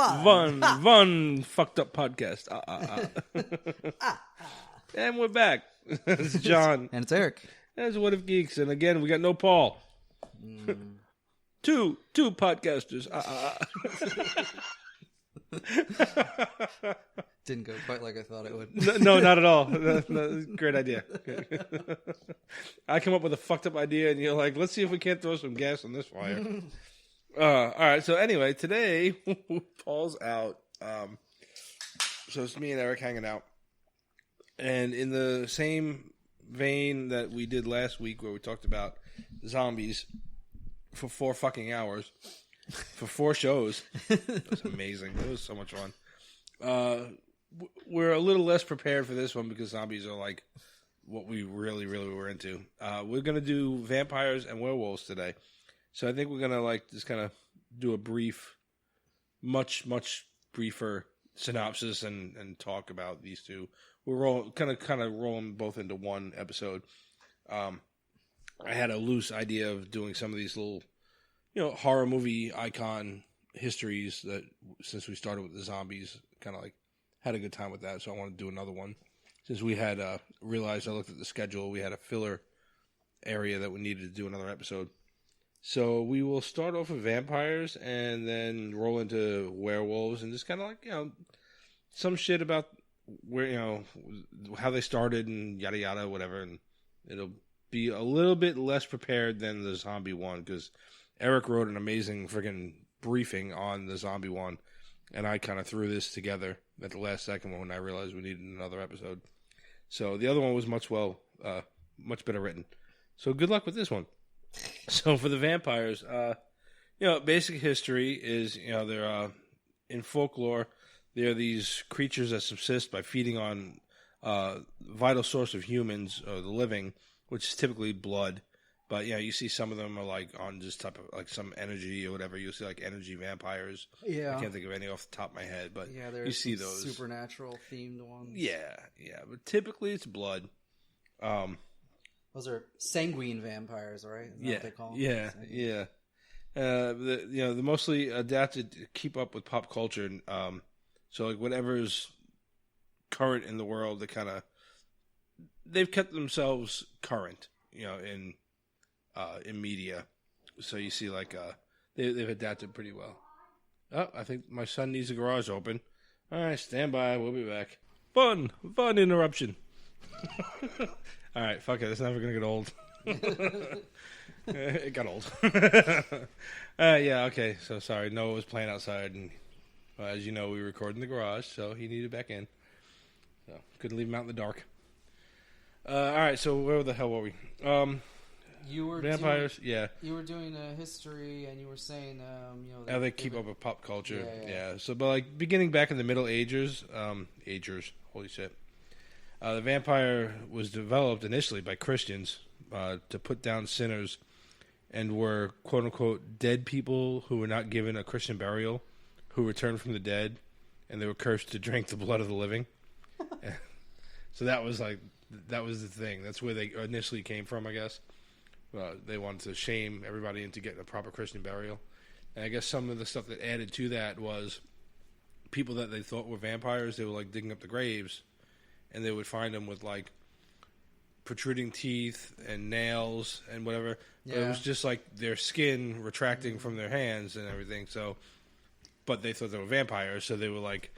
One fucked up podcast. And we're back. It's John. And it's Eric. That's What If Geeks. And again, we got no Paul. Two podcasters. Didn't go quite like I thought it would. No, not at all. No, great idea. I come up with a fucked up idea, and you're like, let's see if we can't throw some gas on this fire. All right, so anyway, today, Paul's out. So it's me and Eric hanging out. And in the same vein that we did last week, where we talked about zombies for 4 fucking hours, for 4 shows. It was amazing. It was so much fun. We're a little less prepared for this one because zombies are like what we really, really were into. We're going to do vampires and werewolves today. So I think we're going to like just kind of do a brief, much briefer synopsis and talk about these two. We're kind of rolling both into one episode. I had a loose idea of doing some of these little, horror movie icon histories that since we started with the zombies, kind of like had a good time with that. So I want to do another one. Since we had realized, I looked at the schedule, we had a filler area that we needed to do another episode. So we will start off with vampires and then roll into werewolves and just kind of like, some shit about where, how they started and yada yada, whatever. And it'll be a little bit less prepared than the zombie one because Eric wrote an amazing freaking briefing on the zombie one. And I kind of threw this together at the last second when I realized we needed another episode. So the other one was much better written. So good luck with this one. So for the vampires, basic history is, they're in folklore, they're these creatures that subsist by feeding on vital source of humans or the living, which is typically blood. But you see some of them are like on just type of like some energy or whatever. You'll see like energy vampires. Yeah, I can't think of any off the top of my head, but you see those supernatural themed ones. Yeah, but typically it's blood. Those are sanguine vampires, right? Is that what they call them? Yeah. They're mostly adapted to keep up with pop culture. So like whatever's current in the world, they've kept themselves current, in media. So you see like they've adapted pretty well. Oh, I think my son needs the garage open. All right, stand by. We'll be back. Fun interruption. All right, fuck it. It's never going to get old. It got old. Okay. So sorry. Noah was playing outside, and as you know, we record in the garage, so he needed back in. So couldn't leave him out in the dark. All right. So where the hell were we? You were vampires. You were doing a history, and you were saying, how they keep up with pop culture. Yeah. So, but like beginning back in the Middle Ages, holy shit. The vampire was developed initially by Christians to put down sinners and were, quote-unquote, dead people who were not given a Christian burial, who returned from the dead, and they were cursed to drink the blood of the living. So that was the thing. That's where they initially came from, I guess. They wanted to shame everybody into getting a proper Christian burial. And I guess some of the stuff that added to that was people that they thought were vampires, they were like digging up the graves. And they would find them with, like, protruding teeth and nails and whatever. Yeah. But it was just, like, their skin retracting from their hands and everything. So, but they thought they were vampires. So they were, like,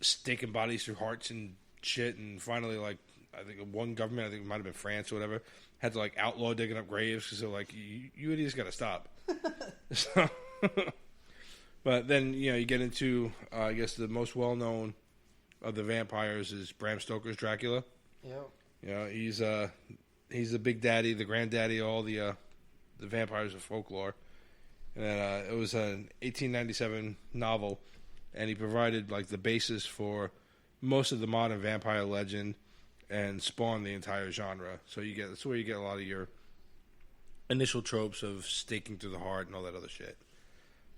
staking bodies through hearts and shit. And finally, like, I think one government, I think it might have been France or whatever, had to, like, outlaw digging up graves. Because they're like, you idiots got to stop. So, but then, you get into, I guess, the most well-known of the vampires is Bram Stoker's Dracula. Yep. He's the big daddy, the granddaddy of all the vampires of folklore. And it was an 1897 novel, and he provided like the basis for most of the modern vampire legend and spawned the entire genre. So that's where you get a lot of your initial tropes of staking through the heart and all that other shit.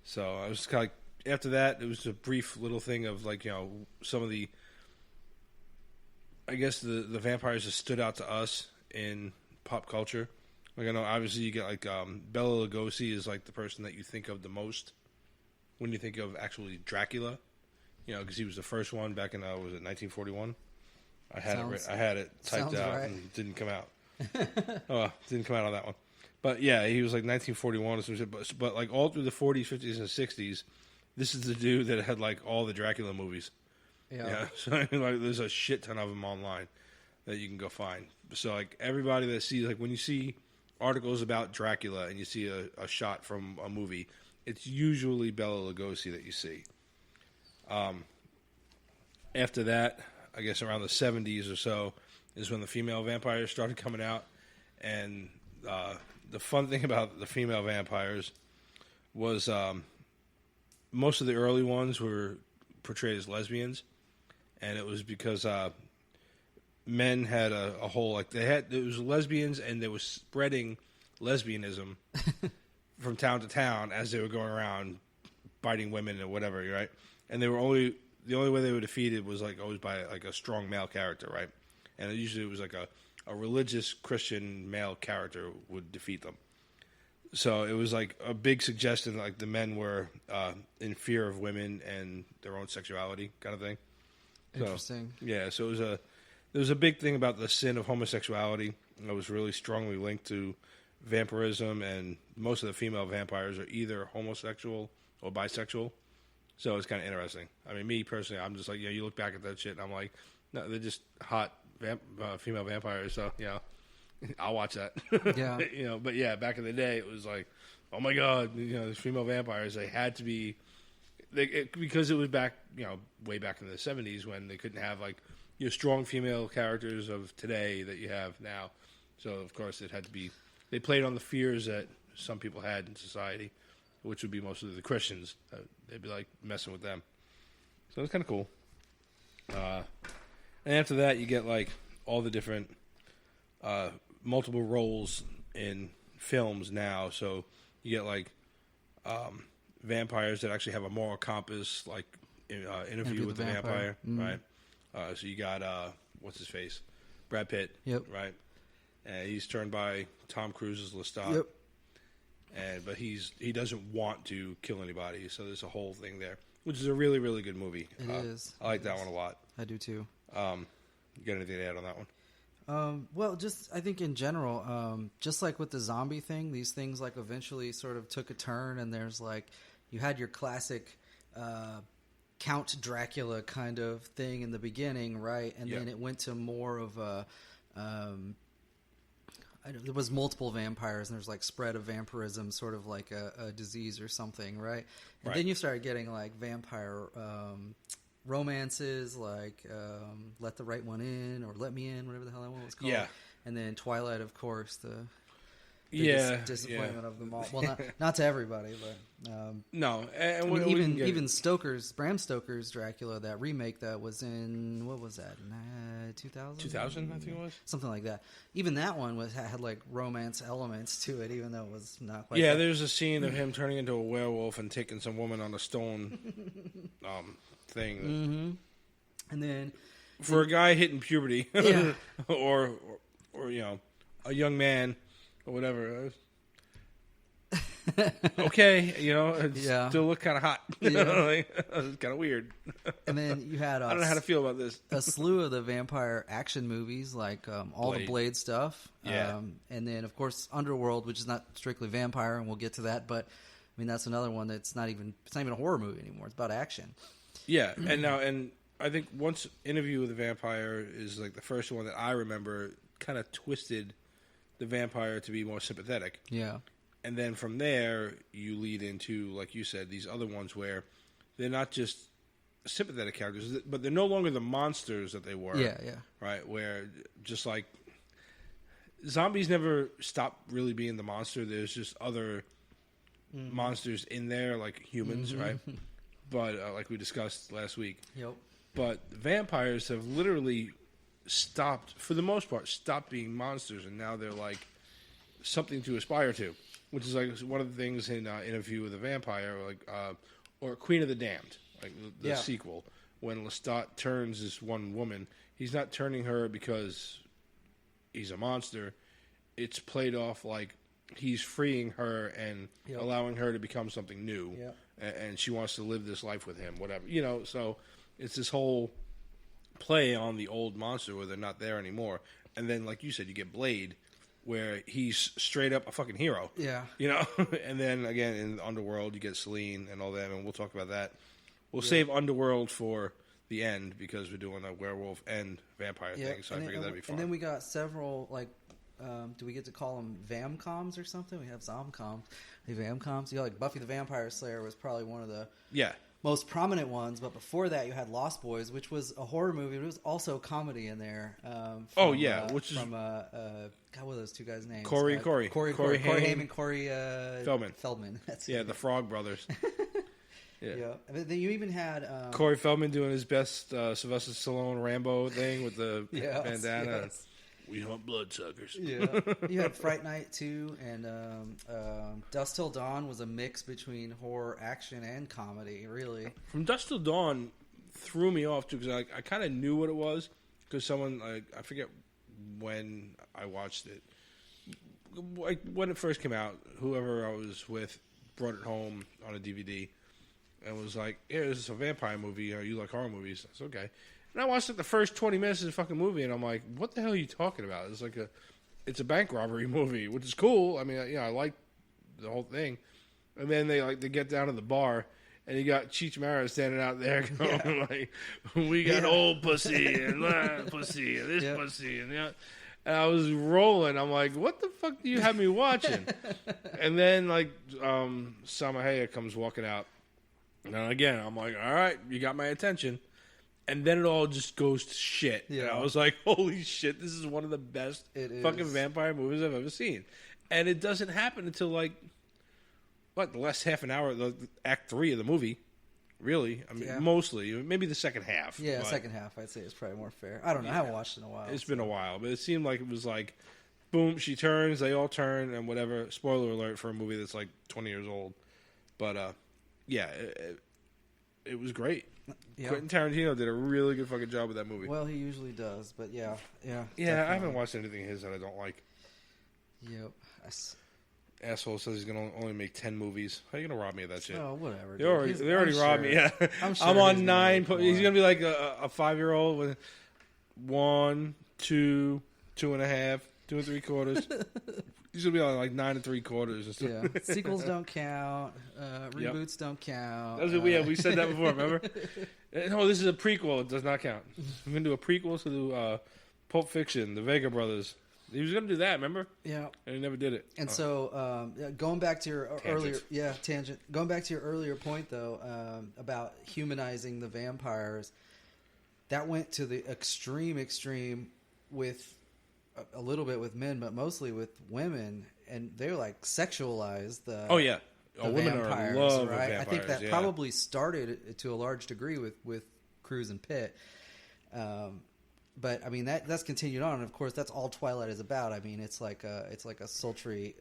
So I was kind of like, after that, it was a brief little thing of like, some of the, I guess the vampires that stood out to us in pop culture. Like I know, obviously you get like Bela Lugosi is like the person that you think of the most when you think of actually Dracula. You know, because he was the first one back in was it 1941? I had Sounds- I had it typed out right. and it didn't come out. Didn't come out on that one. But yeah, he was like 1941 or some shit. But like all through the 40s, 50s, and 60s, this is the dude that had like all the Dracula movies. Yeah. So I mean, like, there's a shit ton of them online that you can go find. So like everybody that sees, like when you see articles about Dracula and you see a shot from a movie, it's usually Bela Lugosi that you see. After that, I guess around the 70s or so is when the female vampires started coming out. And the fun thing about the female vampires was most of the early ones were portrayed as lesbians. And it was because men had a whole, like, there was lesbians and they were spreading lesbianism from town to town as they were going around biting women or whatever, right? And they were the only way they were defeated was like always by like a strong male character, right? And usually it was like a religious Christian male character would defeat them. So it was like a big suggestion that like the men were in fear of women and their own sexuality kind of thing. Interesting. So, yeah, so there was a big thing about the sin of homosexuality that was really strongly linked to vampirism, and most of the female vampires are either homosexual or bisexual. So it's kind of interesting. I mean, me personally, I'm just like, yeah, you look back at that shit, and I'm like, no, they're just hot female vampires. So, you know, I'll watch that. Yeah. You know, but yeah, back in the day, it was like, oh my God, you know, these female vampires, they had to be, because it was back, you know, way back in the 70s when they couldn't have like your strong female characters of today that you have now. So, of course, it had to be, they played on the fears that some people had in society, which would be mostly the Christians. They'd be like messing with them. So it's kind of cool. And after that, you get like all the different multiple roles in films now. So you get like vampires that actually have a moral compass, like Interview with the Vampire, right? So you got what's his face, Brad Pitt, Yep. right? And he's turned by Tom Cruise's Lestat. Yep. But he doesn't want to kill anybody, so there's a whole thing there, which is a really, really good movie. It is. I like that one a lot. I do too. You got anything to add on that one? Well, just I think in general, just like with the zombie thing, these things like eventually sort of took a turn, and there's like you had your classic Count Dracula kind of thing in the beginning, right? And then it went to more of a there was multiple vampires, and there's like spread of vampirism, sort of like a disease or something, right? And then you started getting like vampire romances, like Let the Right One In or Let Me In, whatever the hell that one was called. Yeah. And then Twilight, of course, the disappointment of them all. Well, not to everybody, but no. And even Bram Stoker's Dracula, that remake that was in, what was that, 2000? 2000, I think it was. Something like that. Even that one had like romance elements to it, even though it was not quite. Yeah, there's a scene of him turning into a werewolf and taking some woman on a stone thing. Mm-hmm. And then for a guy hitting puberty, or you know, a young man or whatever. Okay, you know, it still look kind of hot. Like, it's kind of weird. And then you had I don't know how to feel about this. A slew of the vampire action movies, like all the Blade stuff. And then, of course, Underworld, which is not strictly vampire, and we'll get to that. But I mean, that's another one that's not even a horror movie anymore. It's about action. Yeah, and I think once Interview with the Vampire is like the first one that I remember, kind of twisted the vampire to be more sympathetic. Yeah. And then from there, you lead into, like you said, these other ones where they're not just sympathetic characters, but they're no longer the monsters that they were. Yeah. Right? Where just like zombies never stop really being the monster. There's just other monsters in there, like humans, right? But like we discussed last week. Yep. But vampires have literally stopped, for the most part, stopped being monsters, and now they're like something to aspire to. Which is like one of the things in Interview with a Vampire, like or Queen of the Damned, like the sequel. When Lestat turns this one woman, he's not turning her because he's a monster. It's played off like he's freeing her and allowing her to become something new, and she wants to live this life with him, whatever, So it's this whole play on the old monster where they're not there anymore, and then like you said, you get Blade, where he's straight up a fucking hero, and then again in the Underworld you get Selene and all that, and we'll talk about that. We'll save Underworld for the end because we're doing a werewolf and vampire thing, so I figured that'd be fun. And then we got several, like, do we get to call them Vamcoms or something? We have Zomcoms, Vamcoms. Like Buffy the Vampire Slayer was probably one of the most prominent ones, but before that you had Lost Boys, which was a horror movie, but it was also a comedy in there. Which is from God, what are those two guys' names? Corey Haim, Corey Feldman. That's the Frog Brothers. Yeah. And then you even had Corey Feldman doing his best Sylvester Stallone Rambo thing with the bandana. Yes. We hunt bloodsuckers. Yeah. You had Fright Night too, and Dusk Till Dawn was a mix between horror, action, and comedy. Really, From Dusk Till Dawn threw me off too because I kind of knew what it was because someone I forget when I watched it. Like when it first came out, whoever I was with brought it home on a DVD. And was like, this is a vampire movie. You like horror movies. That's okay. And I watched the first 20 minutes of the fucking movie, and I'm like, what the hell are you talking about? It's a bank robbery movie, which is cool. I mean, I like the whole thing. And then they get down to the bar, and you got Cheech Marin standing out there going like, we got old pussy and pussy and this pussy and that. And I was rolling. I'm like, what the fuck do you have me watching? And then Salma Hayek comes walking out. And again, I'm like, all right, you got my attention. And then it all just goes to shit. Yeah. And I was like, holy shit, this is one of the best fucking vampire movies I've ever seen. And it doesn't happen until, the last half an hour, Act 3 of the movie. Really. I mean, mostly. Maybe the second half. Yeah, the second half, I'd say, is probably more fair. I don't know. I haven't watched it in a while. It's been a while. But it seemed like it was like, boom, she turns, they all turn, and whatever. Spoiler alert for a movie that's 20 years old. But, it was great. Yeah. Quentin Tarantino did a really good fucking job with that movie. Well, he usually does, but yeah. I haven't watched anything of his that I don't like. Yep. Asshole says he's gonna only make 10 movies. How are you gonna rob me of that shit? Oh, whatever. They already robbed me. Yeah, I'm on 9. He's gonna be like a 5-year-old with 1, 2, 2.5, 2 3/4. He's gonna be on 9 3/4. Yeah, sequels don't count. Reboots don't count. We said that before. Remember? No, this is a prequel. It does not count. I'm gonna do a prequel to Pulp Fiction, the Vega Brothers. He was gonna do that. Remember? Yeah. And he never did it. And so, going back to your tangent. Going back to your earlier point, though, about humanizing the vampires, that went to the extreme with. A little bit with men, but mostly with women, and they're sexualized. Women are in love with vampires. I think that probably started to a large degree with Cruise and Pitt. But I mean that's continued on. And of course, that's all Twilight is about. I mean, it's like a sultry,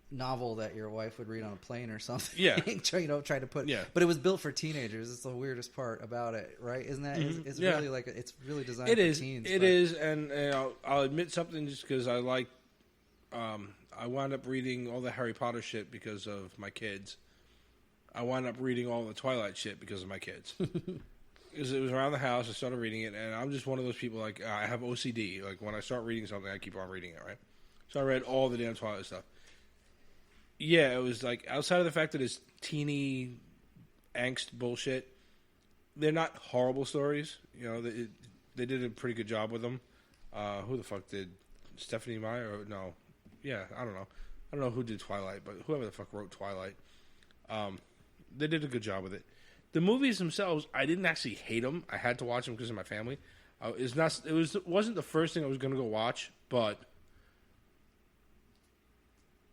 novel that your wife would read on a plane or something. Yeah, try to put. Yeah, but it was built for teenagers. It's the weirdest part about it, right? Isn't that? Mm-hmm. It's really it's really designed for teens. It is, and I'll admit something just because I like. I wound up reading all the Harry Potter shit because of my kids. I wound up reading all the Twilight shit because of my kids. Because it was around the house, I started reading it, and I'm just one of those people I have OCD. Like when I start reading something, I keep on reading it, right? So I read all the damn Twilight stuff. Yeah, it was outside of the fact that it's teeny angst bullshit, they're not horrible stories. They did a pretty good job with them. Who the fuck did? Stephanie Meyer? No. Yeah, I don't know. I don't know who did Twilight, but whoever the fuck wrote Twilight. They did a good job with it. The movies themselves, I didn't actually hate them. I had to watch them because of my family. It wasn't the first thing I was going to go watch, but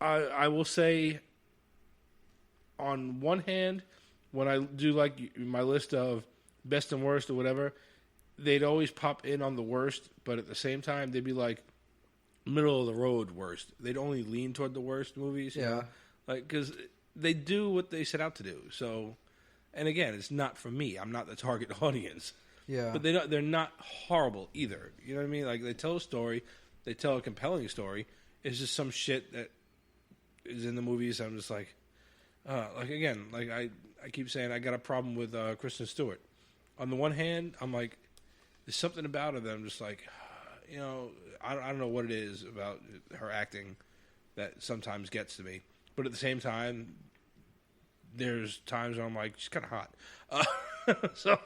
I will say, on one hand, when I do my list of best and worst or whatever, they'd always pop in on the worst, but at the same time, they'd be middle of the road worst. They'd only lean toward the worst movies. Yeah. Because they do what they set out to do. So, and again, it's not for me. I'm not the target audience. Yeah. But they're not horrible either. You know what I mean? They tell a story. They tell a compelling story. It's just some shit that is in the movies. I'm just like again, like I keep saying, I got a problem with Kristen Stewart. On the one hand, I'm like, there's something about her that I'm just like, you know, I don't know what it is about her acting that sometimes gets to me. But at the same time, there's times where I'm like, she's kind of hot. So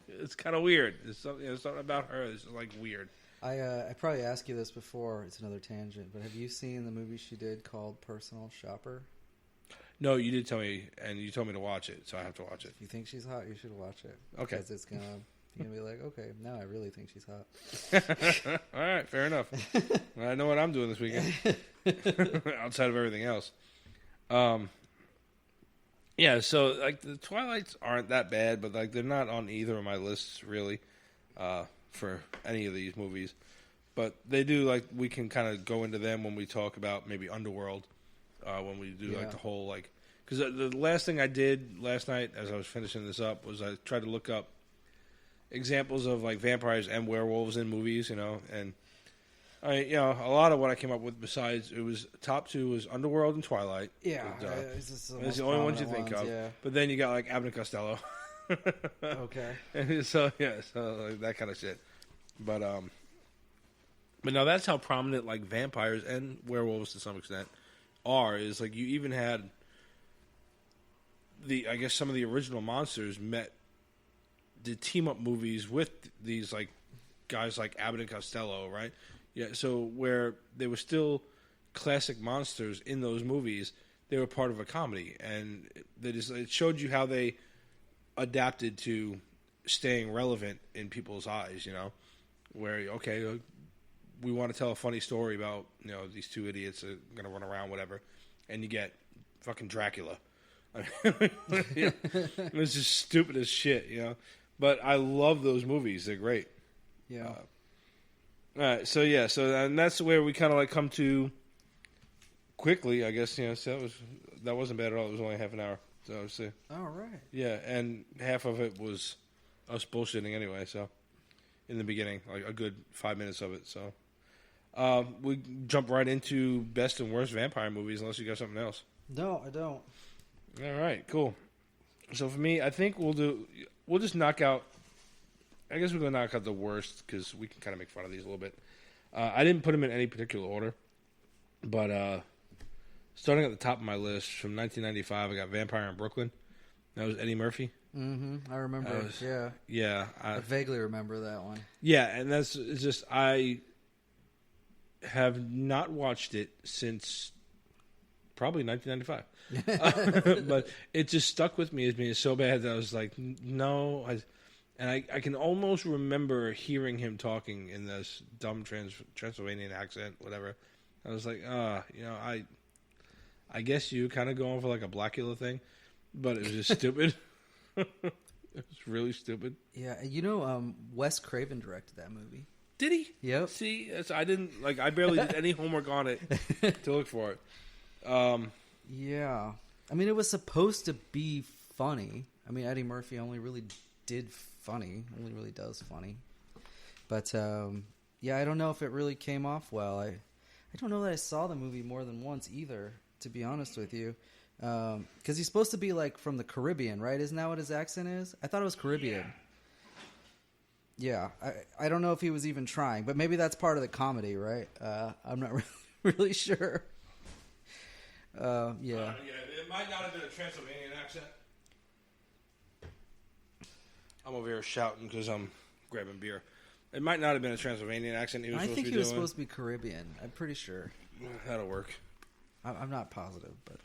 it's kind of weird. There's something about her that's like weird. I probably asked you this before. It's another tangent, but have you seen the movie she did called Personal Shopper? No, you did tell me, and you told me to watch it, so I have to watch it. If you think she's hot, you should watch it. Okay. Because it's going to... You're going to be like, okay, now I really think she's hot. All right, fair enough. I know what I'm doing this weekend. Outside of everything else. Yeah, so, like, the Twilights aren't that bad, but, like, they're not on either of my lists, really, for any of these movies. But they do, like, we can kind of go into them when we talk about maybe Underworld, when we do, like, the whole, like... Because the last thing I did last night, as I was finishing this up, was I tried to look up examples of like vampires and werewolves in movies, you know, and a lot of what I came up with besides it was top two was Underworld and Twilight. Yeah, it's the only ones you think of. Yeah. But then you got like Abbott and Costello. Okay. And so like that kind of shit. But now that's how prominent like vampires and werewolves to some extent are. Is like you even had I guess some of the original monsters did team up movies with these like guys like Abbott and Costello, right? Yeah, so where they were still classic monsters in those movies, they were part of a comedy, and it showed you how they adapted to staying relevant in people's eyes. You know, where we want to tell a funny story about these two idiots are gonna run around, whatever, and you get fucking Dracula. I mean, it was just stupid as shit, you know. But I love those movies; they're great. Yeah. All right, so and that's where we kind of like come to quickly, I guess. So that wasn't bad at all. It was only half an hour. So all right. Yeah, and half of it was us bullshitting anyway. So in the beginning, like a good 5 minutes of it. So we jump right into best and worst vampire movies, unless you got something else. No, I don't. All right, cool. So for me, I think we'll just knock out. I guess we're gonna knock out the worst because we can kind of make fun of these a little bit. I didn't put them in any particular order, but starting at the top of my list from 1995, I got Vampire in Brooklyn. That was Eddie Murphy. Mm-hmm. I remember. Yeah. I vaguely remember that one. Yeah, and it's just I have not watched it since probably 1995. But it just stuck with me as being so bad that I was like, no. I can almost remember hearing him talking in this dumb Transylvanian accent, whatever. I was like, I guess you kind of going for like a Blackula thing, but it was just stupid. It was really stupid. Yeah, Wes Craven directed that movie. Did he? Yep. See, I didn't I barely did any homework on it to look for it. Yeah. I mean, it was supposed to be funny. I mean, Eddie Murphy only really does funny. But, I don't know if it really came off well. I don't know that I saw the movie more than once either, to be honest with you. Because he's supposed to be, like, from the Caribbean, right? Isn't that what his accent is? I thought it was Caribbean. Yeah. I don't know if he was even trying, but maybe that's part of the comedy, right? I'm not really sure. It might not have been a Transylvanian accent. I'm over here shouting because I'm grabbing beer. It might not have been a Transylvanian accent he was supposed to be doing. I think he was supposed to be Caribbean. I'm pretty sure. That'll work. I'm not positive, but...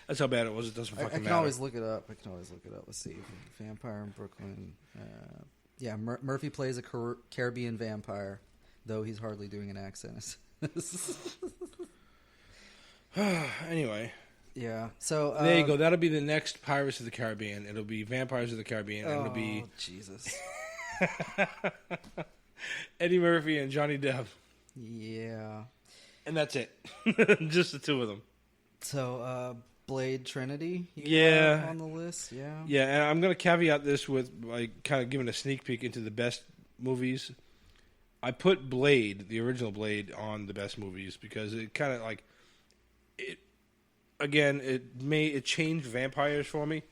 That's how bad it was. It doesn't fucking matter. I can always look it up. Let's see. Vampire in Brooklyn. Murphy plays a Caribbean vampire, though he's hardly doing an accent. Anyway. Yeah. So there you go. That'll be the next Pirates of the Caribbean. It'll be Vampires of the Caribbean. And it'll be Jesus. Eddie Murphy and Johnny Depp. Yeah. And that's it. Just the two of them. So Blade Trinity. On the list. Yeah. Yeah, and I'm going to caveat this with like kind of giving a sneak peek into the best movies. I put Blade, the original Blade, on the best movies because it kind of like again, it changed vampires for me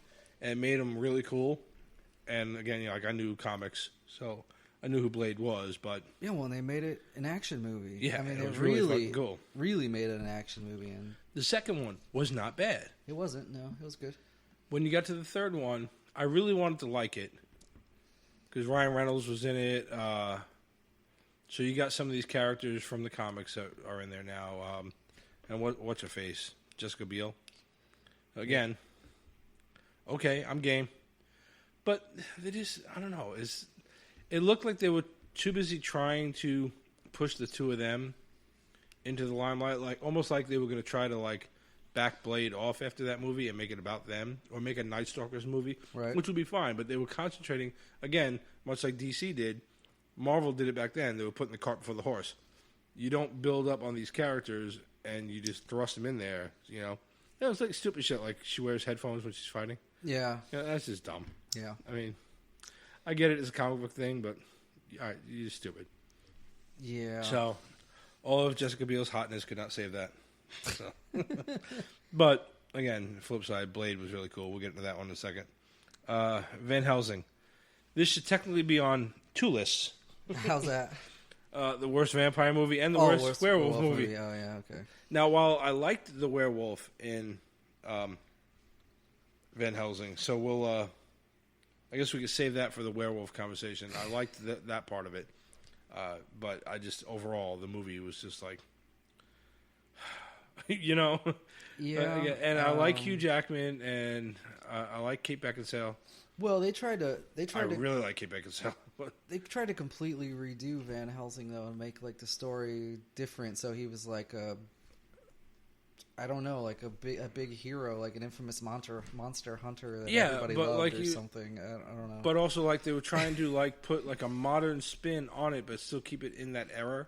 and made them really cool. And again, you know, like I knew comics, so I knew who Blade was. But yeah, well, they made it an action movie. Yeah, I mean, it was really fucking cool. Really made it an action movie, and The second one was not bad. it wasn't. No, it was good. When you got to the third one, I really wanted to like it because Ryan Reynolds was in it. So you got some of these characters from the comics that are in there now. And what's her face? Jessica Biel. Again, okay, I'm game. But they just, I don't know. It looked like they were too busy trying to push the two of them into the limelight, like almost like they were going to try to like back Blade off after that movie and make it about them, or make a Night Stalkers movie, Right. which would be fine. But they were concentrating, again, much like DC did. Marvel did it back then. They were putting the cart before the horse. You don't build up on these characters and you just thrust them in there, you know. It was like stupid shit, like she wears headphones when she's fighting. Yeah. Yeah, that's just dumb. Yeah. I mean, I get it as a comic book thing, but all right, you're just stupid. Yeah. So, all of Jessica Biel's hotness could not save that. So. But, again, flip side, Blade was really cool. We'll get into that one in a second. Van Helsing. This should technically be on two lists. How's that? The worst vampire movie and the worst werewolf movie. Oh, yeah, okay. Now, while I liked the werewolf in Van Helsing, so we'll, I guess we could save that for the werewolf conversation. I liked that part of it, but I just, overall, the movie was just like, you know? Yeah. And I like Hugh Jackman, and I like Kate Beckinsale. Well, they tried to really like Kate Beckinsale. But they tried to completely redo Van Helsing though and make like the story different. So he was like I don't know, like a big hero, like an infamous monster hunter that everybody loved like something. I don't know. But also, like they were trying to like put like a modern spin on it, but still keep it in that era.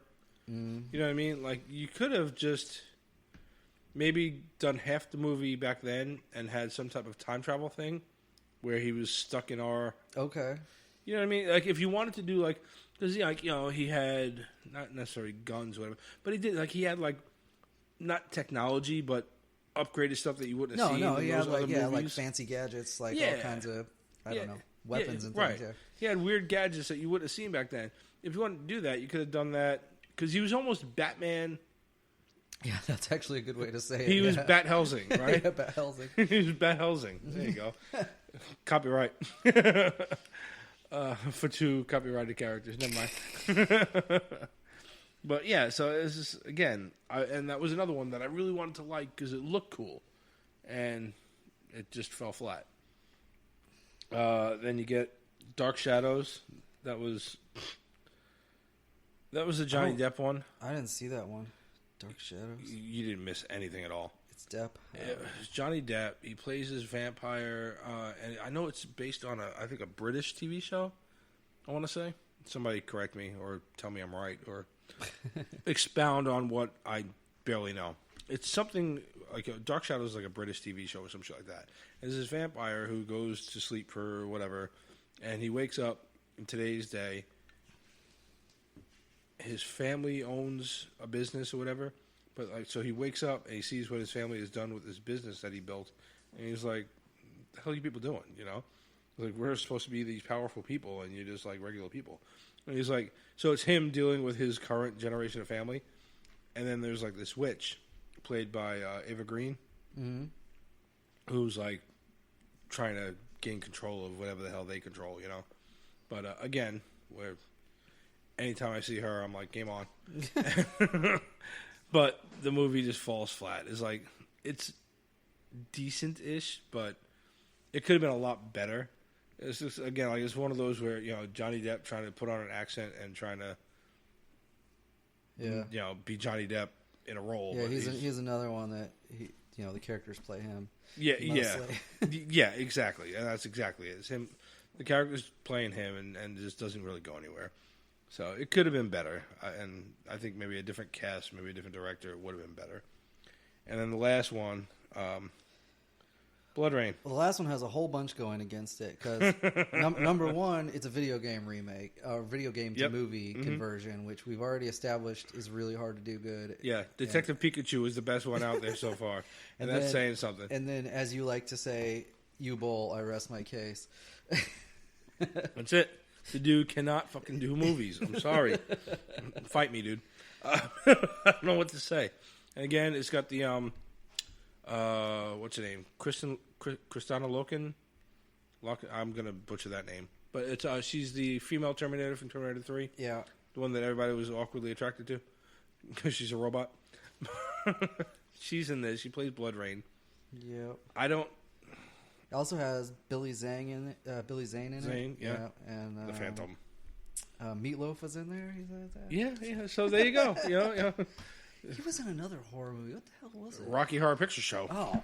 Mm. You know what I mean? Like you could have just maybe done half the movie back then and had some type of time travel thing where he was stuck in our. Okay. You know what I mean? Like if you wanted to do like, because like you know he had not necessarily guns or whatever, but he had like not technology but upgraded stuff that you wouldn't have seen. No, he had like like fancy gadgets, like all kinds of I don't know weapons and things. Right. Yeah. He had weird gadgets that you wouldn't have seen back then. If you wanted to do that, you could have done that because he was almost Batman. Yeah, that's actually a good way to say it. He was Bat Helsing, right? Yeah, Bat Helsing. He was Bat Helsing. There you go. Copyright. For two copyrighted characters. Never mind. But yeah, so it's just, again, and that was another one that I really wanted to like because it looked cool. And it just fell flat. Then you get Dark Shadows. That was the Johnny Depp one. I didn't see that one. Dark Shadows. You didn't miss anything at all. It's Depp. It's Johnny Depp. He plays his vampire, and I know it's based on I think a British TV show. I want to say. Somebody correct me or tell me I'm right or expound on what I barely know. It's something like Dark Shadows, is like a British TV show or some shit like that. And there's this vampire who goes to sleep for whatever, and he wakes up in today's day. His family owns a business or whatever, but like so he wakes up and he sees what his family has done with this business that he built, and he's like, "The hell are you people doing?" You know, like we're supposed to be these powerful people, and you're just like regular people. And he's like, so it's him dealing with his current generation of family, and then there's like this witch, played by Ava Green, who's like trying to gain control of whatever the hell they control, you know. But again, where. Anytime I see her, I'm like, game on. But the movie just falls flat. It's like, it's decent-ish, but it could have been a lot better. It's just, again, like it's one of those where, you know, Johnny Depp trying to put on an accent and trying to, you know, be Johnny Depp in a role. Yeah, he's another one that, the characters play him. Yeah, mostly. Yeah, exactly. And that's exactly it. It's him. The character's playing him and it just doesn't really go anywhere. So it could have been better, and I think maybe a different cast, maybe a different director would have been better. And then the last one, Blood Rain. Well, the last one has a whole bunch going against it because number one, it's a video game remake, or video game to movie conversion, which we've already established is really hard to do good. Yeah, Detective Pikachu is the best one out there so far, and that's saying something. And then, as you like to say, "U-Bowl, I rest my case." That's it. The dude cannot fucking do movies. I'm sorry. Fight me, dude. I don't know what to say. And again, it's got the what's her name? Kristana Loken. I'm gonna butcher that name, but it's she's the female Terminator from Terminator 3. Yeah, the one that everybody was awkwardly attracted to because she's a robot. She's in this. She plays Blood Rain. Yeah. It also has Billy Zane in it. Zane, yeah. And the Phantom. Meatloaf was in there. He's like that. Yeah. So there you go. He was in another horror movie. What the hell was it? Rocky Horror Picture Show. Oh.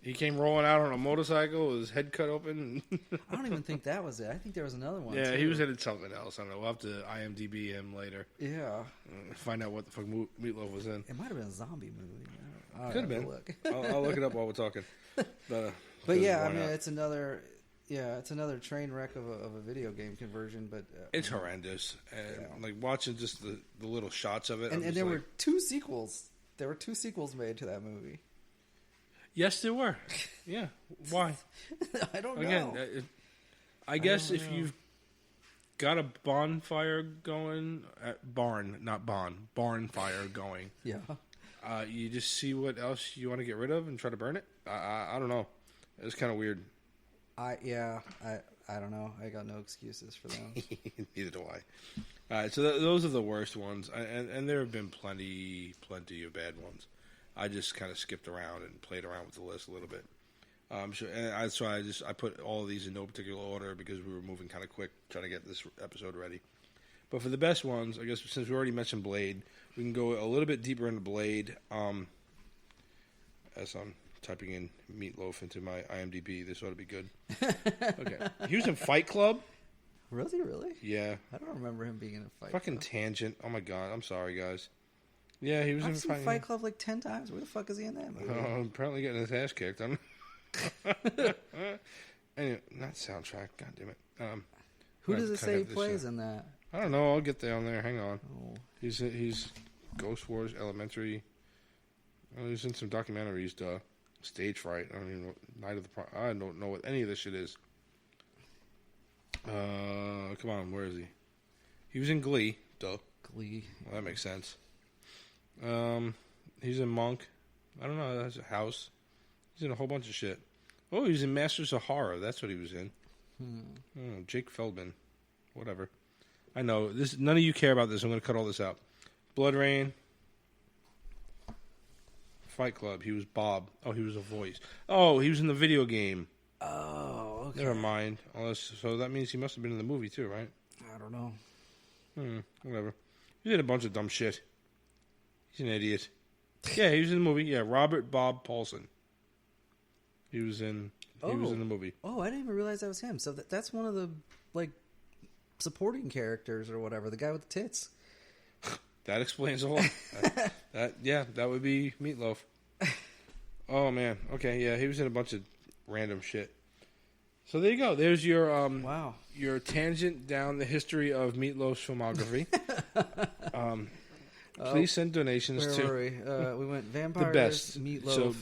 He came rolling out on a motorcycle with his head cut open. I don't even think that was it. I think there was another one. Yeah, too. he was in something else. I don't know. We'll have to IMDb him later. Yeah. Find out what the fuck Meatloaf was in. It might have been a zombie movie. Could have been. Look. I'll look it up while we're talking. But yeah, I mean, it's another train wreck of a video game conversion. But it's horrendous. And like watching just the little shots of it. And there were 2 sequels. There were 2 sequels made to that movie. Yes, there were. Yeah. Why? I don't know. Again, I guess if you've got a bonfire going, barnfire going. Yeah. You just see what else you want to get rid of and try to burn it. I don't know. It's kind of weird. I don't know. I got no excuses for them. Neither do I. All right, so those are the worst ones, and there have been plenty of bad ones. I just kind of skipped around and played around with the list a little bit. Sure, and that's why I put all of these in no particular order because we were moving kind of quick trying to get this episode ready. But for the best ones, I guess since we already mentioned Blade, we can go a little bit deeper into Blade. As I'm typing in Meatloaf into my IMDb, this ought to be good. Okay, he was in Fight Club. Really? Yeah. I don't remember him being in a Fight Fucking Club. tangent. Oh my god, I'm sorry, guys. Yeah, he was I've in seen Fight Club like 10 times. Where the fuck is he in that movie? Apparently getting his ass kicked. Anyway, not soundtrack. God damn it. Who does it say he plays in that? I don't know. I'll get there on there. Hang on. Oh. He's Ghost Wars Elementary. Oh, he's in some documentaries. Stage Fright. I don't even know. Night of the I don't know what any of this shit is. Come on. Where is he? He was in Glee. Duh. Glee. Well, that makes sense. He's in Monk. I don't know. That's a House. He's in a whole bunch of shit. Oh, he's in Masters of Horror. That's what he was in. Oh, Jake Feldman. Whatever. I know. None of you care about this. I'm going to cut all this out. Blood Rain. Fight Club. He was Bob. Oh, he was a voice. Oh, he was in the video game. Oh, okay. Never mind. So that means he must have been in the movie too, right? I don't know. Whatever. He did a bunch of dumb shit. He's an idiot. Yeah, he was in the movie. Yeah, Robert Bob Paulson. He was in the movie. Oh, I didn't even realize that was him. So that's one of the supporting characters or whatever. The guy with the tits. That explains a lot. that would be Meatloaf. Oh man. Okay, yeah, he was in a bunch of random shit. So there you go. There's your wow. Your tangent down the history of Meatloaf's filmography. Please send donations to. Where were we? We went vampires, the best Meatloaf, so,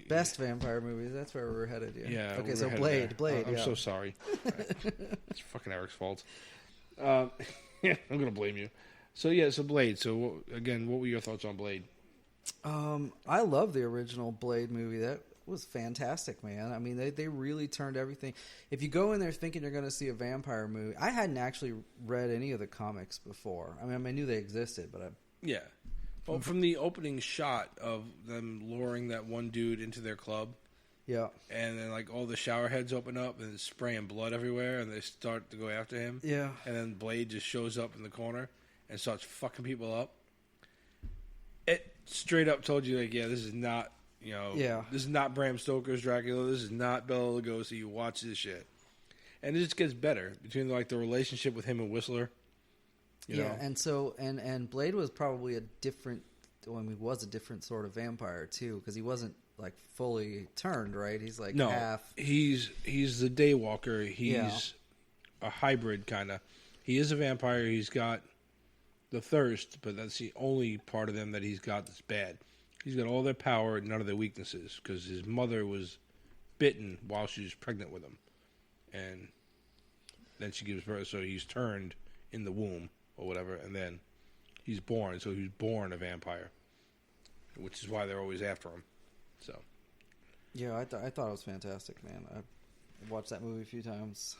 best vampire movies. That's where we're headed. Yeah. Okay, so Blade. I'm so sorry. It's fucking Eric's fault. I'm gonna blame you. So Blade. So again, what were your thoughts on Blade? I love the original Blade movie. That was fantastic, man. I mean, they really turned everything. If you go in there thinking you're going to see a vampire movie, I hadn't actually read any of the comics before. I mean, I knew they existed, but yeah. Well, from the opening shot of them luring that one dude into their club. Yeah. And then, all the shower heads open up and it's spraying blood everywhere and they start to go after him. Yeah. And then Blade just shows up in the corner and starts fucking people up. It straight up told you, this is not, this is not Bram Stoker's Dracula. This is not Bela Lugosi. You watch this shit. And it just gets better between, the relationship with him and Whistler. You know? And so, and Blade was probably was a different sort of vampire, too, because he wasn't, like fully turned, right? He's like No, half. he's the Daywalker. He's a hybrid kind of. He is a vampire. He's got the thirst, but that's the only part of them that he's got that's bad. He's got all their power and none of their weaknesses because his mother was bitten while she was pregnant with him, and then she gives birth. So he's turned in the womb or whatever, and then he's born. So he's born a vampire, which is why they're always after him. So, Yeah, I thought it was fantastic, man. I watched that movie a few times.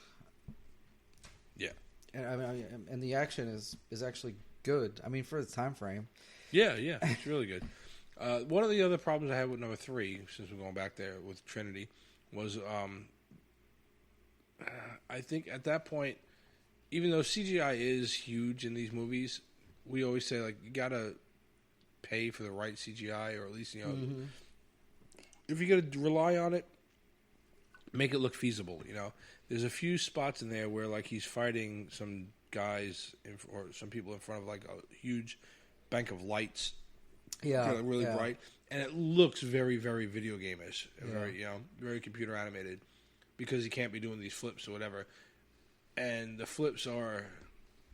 yeah, And I mean, and the action is actually good. I mean, for the time frame. yeah, it's really good. One of the other problems I had with number 3, since we're going back there with Trinity, was I think at that point, even though CGI is huge in these movies, we always say, like, you gotta pay for the right CGI, or at least, you know, if you're gonna rely on it, make it look feasible, you know. There's a few spots in there where, like, he's fighting some guys or some people in front of, like, a huge bank of lights. Yeah, Kind of really bright, and it looks very, very video game-ish, very, you know, very computer animated, because he can't be doing these flips or whatever. And the flips are,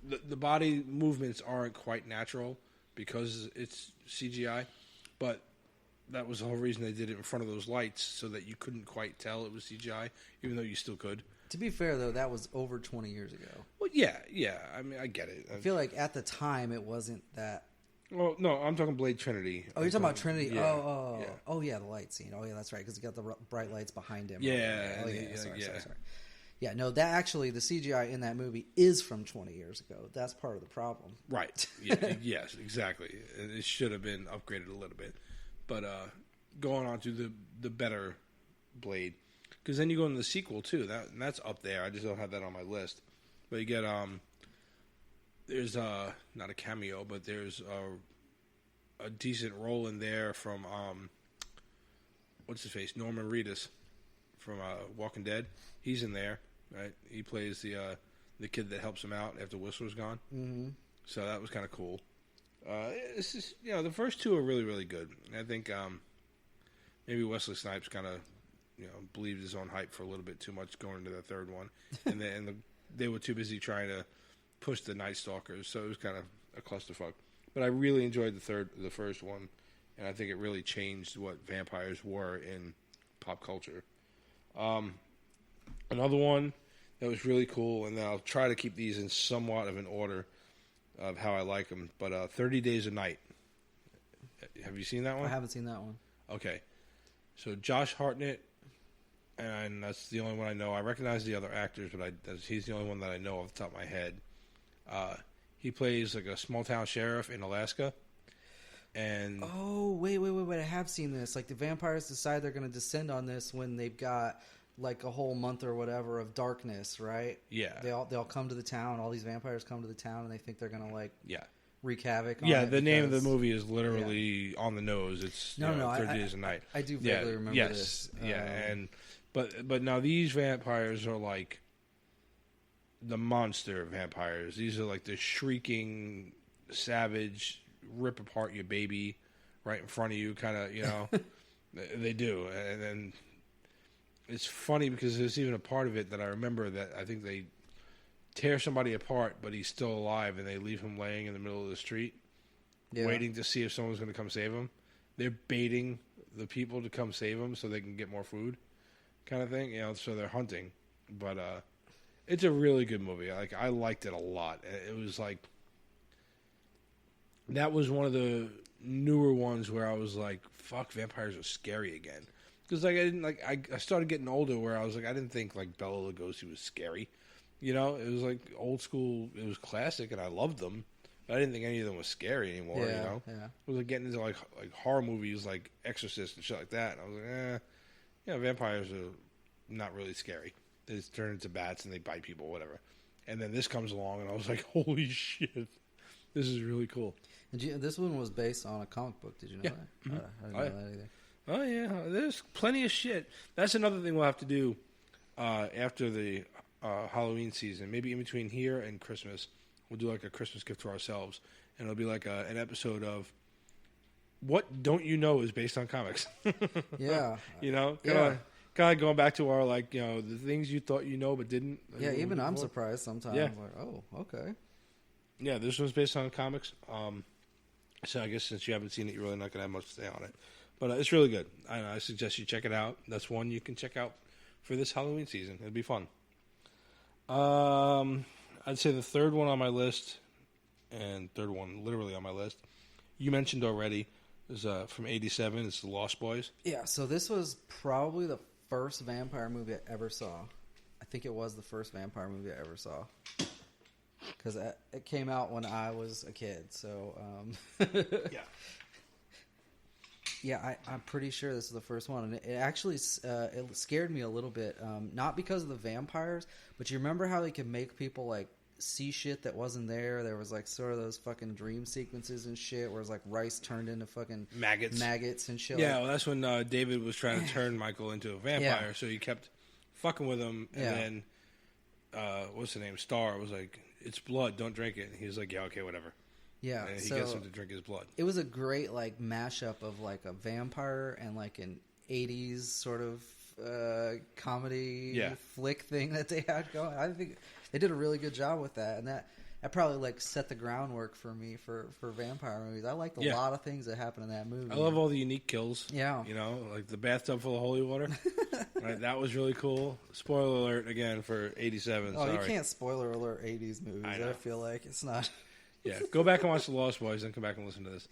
the body movements aren't quite natural because it's CGI, but that was the whole reason they did it in front of those lights, so that you couldn't quite tell it was CGI, even though you still could. To be fair, though, that was over 20 years ago. Well, yeah. I mean, I get it. I feel like at the time it wasn't that. Well, no, I'm talking Blade Trinity. Oh, you're talking about Trinity? Yeah, Oh, yeah, the light scene. Oh, yeah, that's right, because he got the bright lights behind him. Yeah. Oh, yeah, sorry. Yeah, no, that actually, the CGI in that movie is from 20 years ago. That's part of the problem. Right. Yeah, yes, exactly. It should have been upgraded a little bit. But going on to the better Blade, because then you go into the sequel too. That's up there. I just don't have that on my list. But you get there's not a cameo, but there's a decent role in there from what's his face, Norman Reedus from Walking Dead. He's in there, right? He plays the kid that helps him out after Whistler's gone. Mm-hmm. So that was kind of cool. It's just, you know, the first 2 are really, really good. I think maybe Wesley Snipes kind of, you know, believed his own hype for a little bit too much going into the third one, and they were too busy trying to push the Night Stalkers, so it was kind of a clusterfuck. But I really enjoyed the first one, and I think it really changed what vampires were in pop culture. Another one that was really cool, and I'll try to keep these in somewhat of an order of how I like them, but 30 Days a Night. Have you seen that one? I haven't seen that one. Okay. So Josh Hartnett, and that's the only one I know. I recognize the other actors, but he's the only one that I know off the top of my head. He plays like a small town sheriff in Alaska. And oh, wait! I have seen this. Like, the vampires decide they're going to descend on this when they've got like a whole month or whatever of darkness, right? Yeah. They all come to the town. All these vampires come to the town, and they think they're going to like wreak havoc. Yeah, the name of the movie is literally on the nose. It's 30 Days a Night. I do vaguely remember this. But now these vampires are like the monster vampires. These are like the shrieking, savage, rip apart your baby right in front of you kind of, you know. They do. And then it's funny because there's even a part of it that I remember that I think they tear somebody apart, but he's still alive, and they leave him laying in the middle of the street, waiting to see if someone's going to come save him. They're baiting the people to come save him so they can get more food, kind of thing. You know, so they're hunting. But it's a really good movie. Like, I liked it a lot. It was like, that was one of the newer ones where I was like, "Fuck, vampires are scary again." Because I started getting older where I was like, I didn't think like Bela Lugosi was scary. You know, it was like old school. It was classic, and I loved them. But I didn't think any of them was scary anymore. You know, it was like getting into like horror movies like Exorcist and shit like that. And I was like, yeah, vampires are not really scary. They just turn into bats and they bite people, whatever. And then this comes along, and I was like, holy shit, this is really cool. And this one was based on a comic book. Did you know that? Mm-hmm. I didn't know that either. Oh yeah, there's plenty of shit. That's another thing we'll have to do after the Halloween season. Maybe in between here and Christmas, we'll do like a Christmas gift to ourselves, and it'll be like an episode of what don't you know is based on comics. Yeah. You know, Yeah. kind of going back to our like the things you thought you know but didn't. Yeah, even I'm surprised sometimes. Yeah. Like, oh, okay. Yeah, this one's based on comics. So I guess since you haven't seen it, you're really not gonna have much to say on it. But it's really good. I suggest you check it out. That's one you can check out for this Halloween season. It'd be fun. I'd say the third one on my list, and third one literally on my list, you mentioned already, is from '87. It's The Lost Boys. Yeah, so this was probably the first vampire movie I ever saw. I think it was the first vampire movie I ever saw. Because it came out when I was a kid, so... Yeah. Yeah, I'm pretty sure this is the first one, and it actually it scared me a little bit. Not because of the vampires, but you remember how they could make people like see shit that wasn't there? There was like sort of those fucking dream sequences and shit, where it's like rice turned into fucking maggots and shit. Yeah, well, that's when David was trying to turn Michael into a vampire, so he kept fucking with him, and then what's the name? Star was like, "It's blood, don't drink it." And he was like, "Yeah, okay, whatever." Yeah, and he gets him to drink his blood. It was a great like mashup of like a vampire and like an '80s sort of comedy flick thing that they had going. I think they did a really good job with that, and that probably like set the groundwork for me for vampire movies. I liked a lot of things that happened in that movie. I love all the unique kills. Yeah, you know, like the bathtub full of holy water. Right, that was really cool. Spoiler alert again for '87. Oh, sorry. You can't spoiler alert '80s movies. I feel like it's not. Yeah, go back and watch The Lost Boys, then come back and listen to this.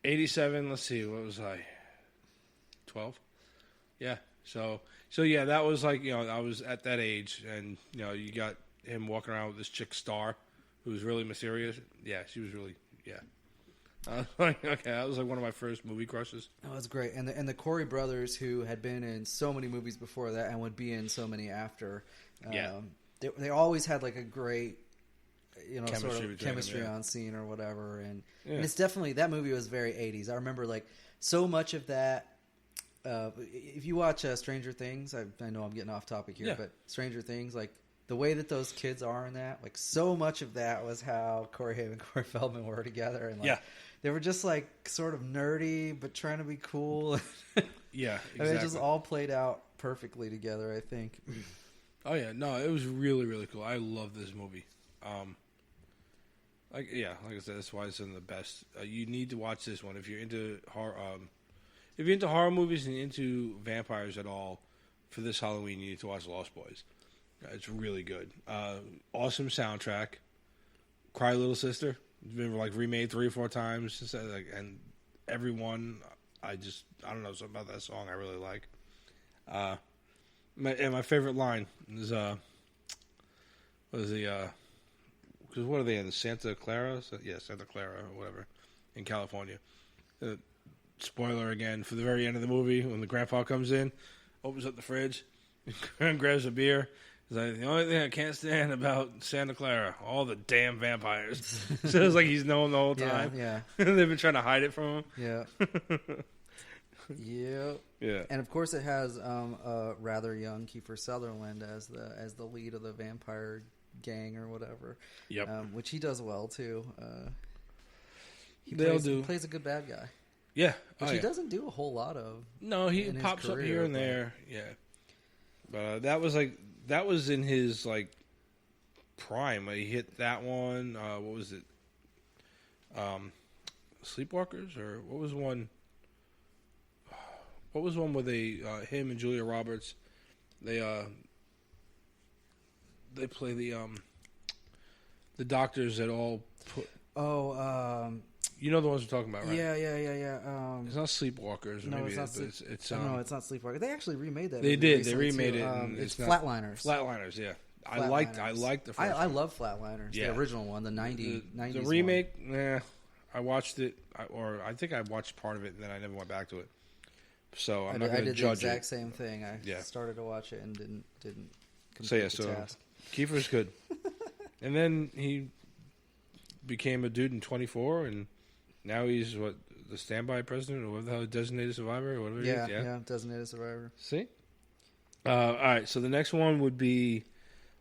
87, let's see, what was I? 12? Yeah. So yeah, that was like, I was at that age, and, you got him walking around with this chick Star, who was really mysterious. Yeah, she was really, I was like, okay, that was like one of my first movie crushes. Oh, it's great. And the Corey brothers, who had been in so many movies before that and would be in so many after, they always had like a great, chemistry on scene or whatever, and it's definitely, that movie was very 80s. I remember like so much of that. If you watch Stranger Things, I know I'm getting off topic here, but Stranger Things, like the way that those kids are in that, like so much of that was how Corey Haim and Corey Feldman were together, and like they were just like sort of nerdy but trying to be cool. Yeah, exactly. I mean, it just all played out perfectly together, I think. Oh yeah, no, it was really, really cool. I love this movie. Like I said, that's why it's in the best. You need to watch this one if you're into horror. If you're into horror movies and you're into vampires at all, for this Halloween, you need to watch Lost Boys. It's really good. Awesome soundtrack. Cry Little Sister. It's been like remade 3 or 4 times, and every one, I don't know, something about that song I really like. My favorite line is because what are they in, Santa Clara? Santa Clara or whatever, in California. Spoiler again for the very end of the movie, when the grandpa comes in, opens up the fridge, and grabs a beer. He's like, the only thing I can't stand about Santa Clara, all the damn vampires. So it's like he's known the whole time. Yeah. They've been trying to hide it from him. Yeah. Yep. Yeah. And of course, it has a rather young Kiefer Sutherland as the lead of the vampire gang or whatever. Yep. Which he does well too. He plays a good bad guy. Yeah. Which he doesn't do a whole lot of. No, he pops up here and there. Yeah. But that was in his like prime. He hit that one. What was it? Sleepwalkers, or what was one? What was one where they him and Julia Roberts they play the doctors that all put. You know the ones we're talking about, right? Yeah. It's not Sleepwalkers. No, maybe it's not. No, it's not Sleepwalkers. They actually remade that. They did. They remade it. And it's not, Flatliners. Flatliners, yeah. Flatliners. I liked the first one. I love Flatliners. Yeah. The original one, the 90s The remake, I watched it, or I think I watched part of it, and then I never went back to it. So I'm not going to judge it. I did the exact same thing. I started to watch it and didn't complete the task. Kiefer's good. And then he became a dude in 24, and now he's the standby president, or whatever the hell, designated survivor, or whatever it is. Yeah, designated survivor. See? All right, so the next one would be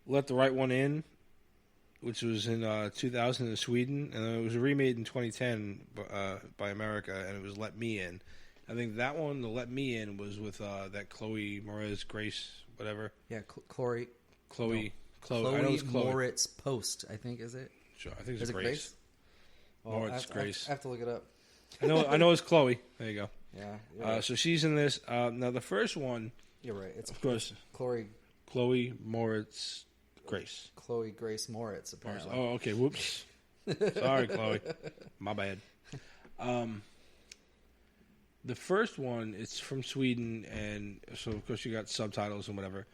Let the Right One In, which was in 2000 in Sweden, and then it was remade in 2010 by America, and it was Let Me In. I think that one, the Let Me In, was with that Chloe Moretz Grace, whatever. Yeah, Chloe. Chloe. I know it's Chloe. Moretz Post, I think, is it? Sure, I think it's Grace. Well, Moretz Grace. I have to look it up. I know it's Chloe. There you go. Yeah. Right. So she's in this. Now the first one. You're right. It's of course Chloe Moretz Grace. Chloe Grace Moretz, apparently. Oh, okay. Whoops. Sorry, Chloe. My bad. The first one, it's from Sweden, and so of course you got subtitles and whatever.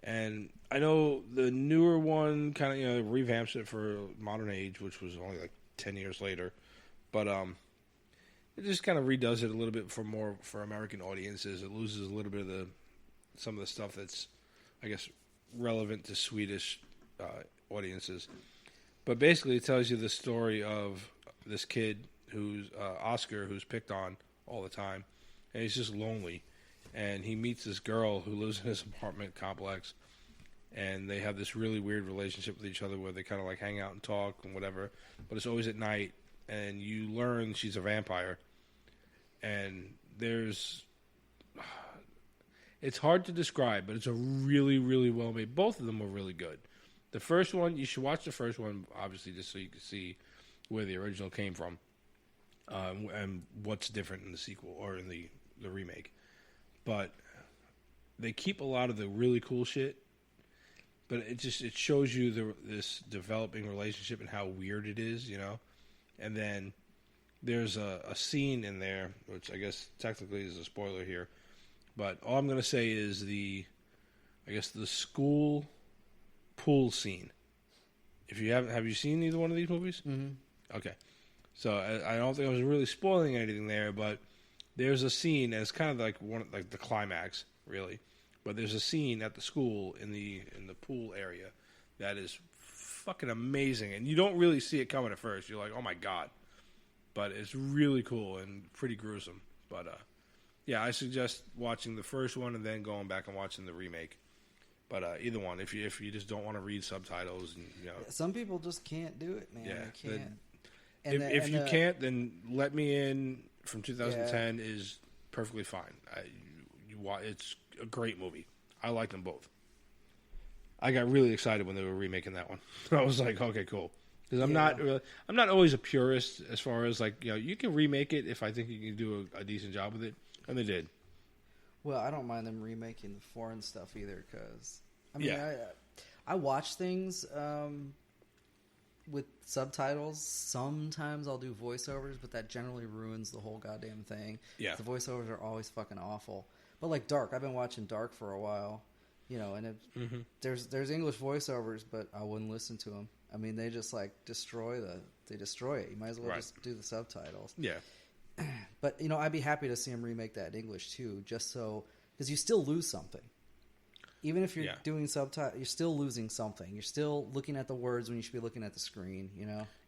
And I know the newer one kind of revamps it for modern age, which was only like 10 years later. But it just kind of redoes it a little bit for American audiences. It loses a little bit of some of the stuff that's, I guess, relevant to Swedish audiences. But basically, it tells you the story of this kid who's Oscar, who's picked on all the time, and he's just lonely. And he meets this girl who lives in his apartment complex, and they have this really weird relationship with each other where they kind of like hang out and talk and whatever, but it's always at night, and you learn she's a vampire. And it's hard to describe, but it's a really, really well made. Both of them are really good. The first one, you should watch the first one, obviously, just so you can see where the original came from, and what's different in the sequel or in the remake. But they keep a lot of the really cool shit, but it shows you this developing relationship and how weird it is, And then there's a scene in there, which I guess technically is a spoiler here, but all I'm going to say is the school pool scene. If you have you seen either one of these movies? Mm-hmm. Okay, so I don't think I was really spoiling anything there, but there's a scene, and it's kind of like the climax, really. But there's a scene at the school in the pool area that is fucking amazing, and you don't really see it coming at first. You're like, oh my god, but it's really cool and pretty gruesome. But yeah, I suggest watching the first one and then going back and watching the remake. But either one, if you just don't want to read subtitles, and some people just can't do it, man. Yeah, they can't. If you can't, then Let Me In from 2010 is perfectly fine. It's a great movie. I like them both. I got really excited when they were remaking that one. I was like, okay, cool. Because I'm not always a purist as far as like you can remake it if I think you can do a decent job with it, and they did. Well, I don't mind them remaking the foreign stuff either, because I watch things with subtitles. Sometimes I'll do voiceovers, but that generally ruins the whole goddamn thing. Yeah, the voiceovers are always fucking awful. But like Dark, I've been watching Dark for a while, and there's English voiceovers, but I wouldn't listen to them. I mean, they just like destroy it. You might as well just do the subtitles. Yeah. But I'd be happy to see them remake that in English too, just so, because you still lose something. Even if you're doing subtitles, you're still losing something. You're still looking at the words when you should be looking at the screen,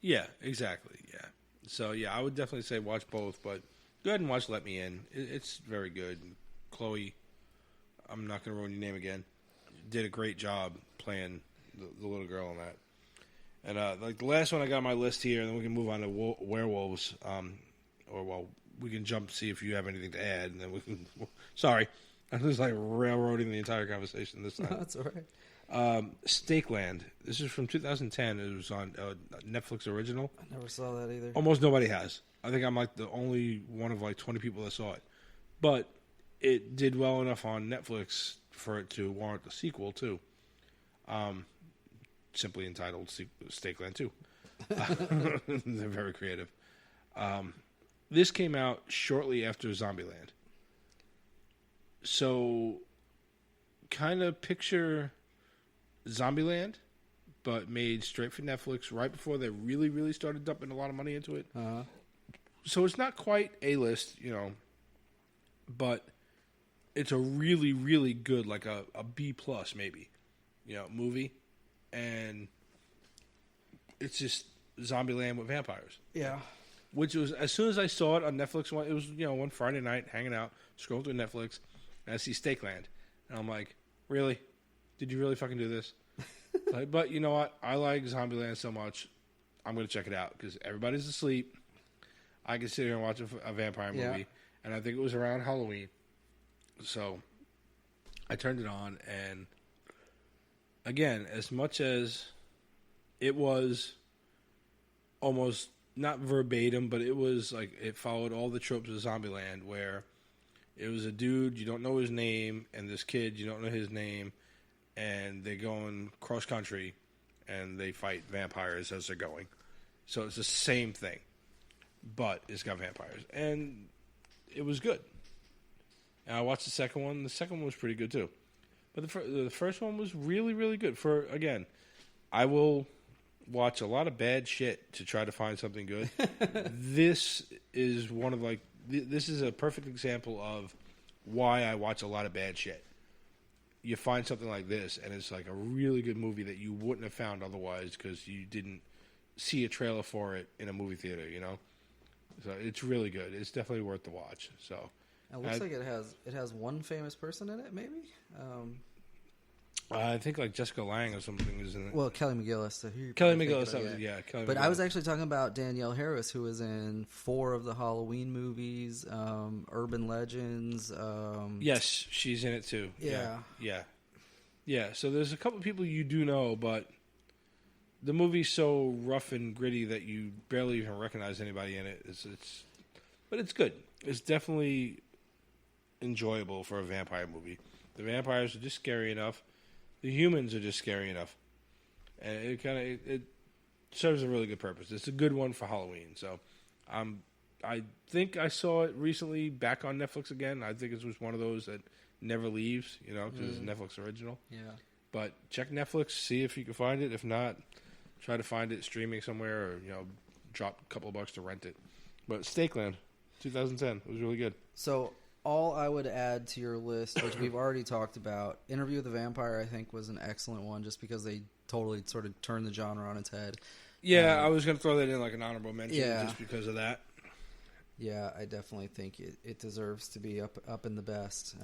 Yeah, exactly, yeah. So, yeah, I would definitely say watch both, but go ahead and watch Let Me In. It's very good. Chloe, I'm not going to ruin your name again, did a great job playing the little girl in that. And like the last one I got on my list here, and then we can move on to werewolves, we can jump to see if you have anything to add, and then we can... Sorry. I'm just like railroading the entire conversation this time. No, that's all right. Stakeland. This is from 2010. It was on Netflix original. I never saw that either. Almost nobody has. I think I'm like the only one of like 20 people that saw it. But it did well enough on Netflix for it to warrant the sequel too. Simply entitled Stakeland 2. They're very creative. This came out shortly after Zombieland. So, kind of picture Zombieland, but made straight for Netflix right before they really, really started dumping a lot of money into it. Uh-huh. So it's not quite A-list, but it's a really, really good, like a B+ maybe, movie. And it's just Zombieland with vampires. Yeah. Which was, as soon as I saw it on Netflix, it was, one Friday night, hanging out, scrolling through Netflix, and I see Stakeland. And I'm like, really? Did you really fucking do this? But you know what? I like Zombieland so much. I'm going to check it out because everybody's asleep. I can sit here and watch a vampire movie. And I think it was around Halloween. So I turned it on. And again, as much as it was almost not verbatim, but it was like it followed all the tropes of Zombieland where it was a dude, you don't know his name, and this kid, you don't know his name, and they go in cross country and they fight vampires as they're going. So it's the same thing, but it's got vampires. And it was good. And I watched the second one. The second one was pretty good too. But the first one was really, really good. Again, I will watch a lot of bad shit to try to find something good. This is this is a perfect example of why I watch a lot of bad shit. You find something like this, and it's like a really good movie that you wouldn't have found otherwise because you didn't see a trailer for it in a movie theater, you know? So it's really good. It's definitely worth the watch. So it looks like it has one famous person in it, maybe? I think like Jessica Lange or something is in it. Well, Kelly McGillis. Kelly McGillis, Kelly But McGillis. I was actually talking about Danielle Harris, who was in 4 of the Halloween movies, Urban Legends. Yes, she's in it too. Yeah. So there's a couple of people you do know, but the movie's so rough and gritty that you barely even recognize anybody in it. But it's good. It's definitely enjoyable for a vampire movie. The vampires are just scary enough. The humans are just scary enough, and it serves a really good purpose. It's a good one for Halloween. So, I think I saw it recently back on Netflix again. I think it was one of those that never leaves, you know, because it's a Netflix original. Yeah. But check Netflix, see if you can find it. If not, try to find it streaming somewhere, or drop a couple of bucks to rent it. But Stakeland, 2010, it was really good. So. All I would add to your list, which we've already talked about, Interview with the Vampire, I think, was an excellent one just because they totally sort of turned the genre on its head. Yeah, I was going to throw that in like an honorable mention just because of that. Yeah, I definitely think it deserves to be up in the best.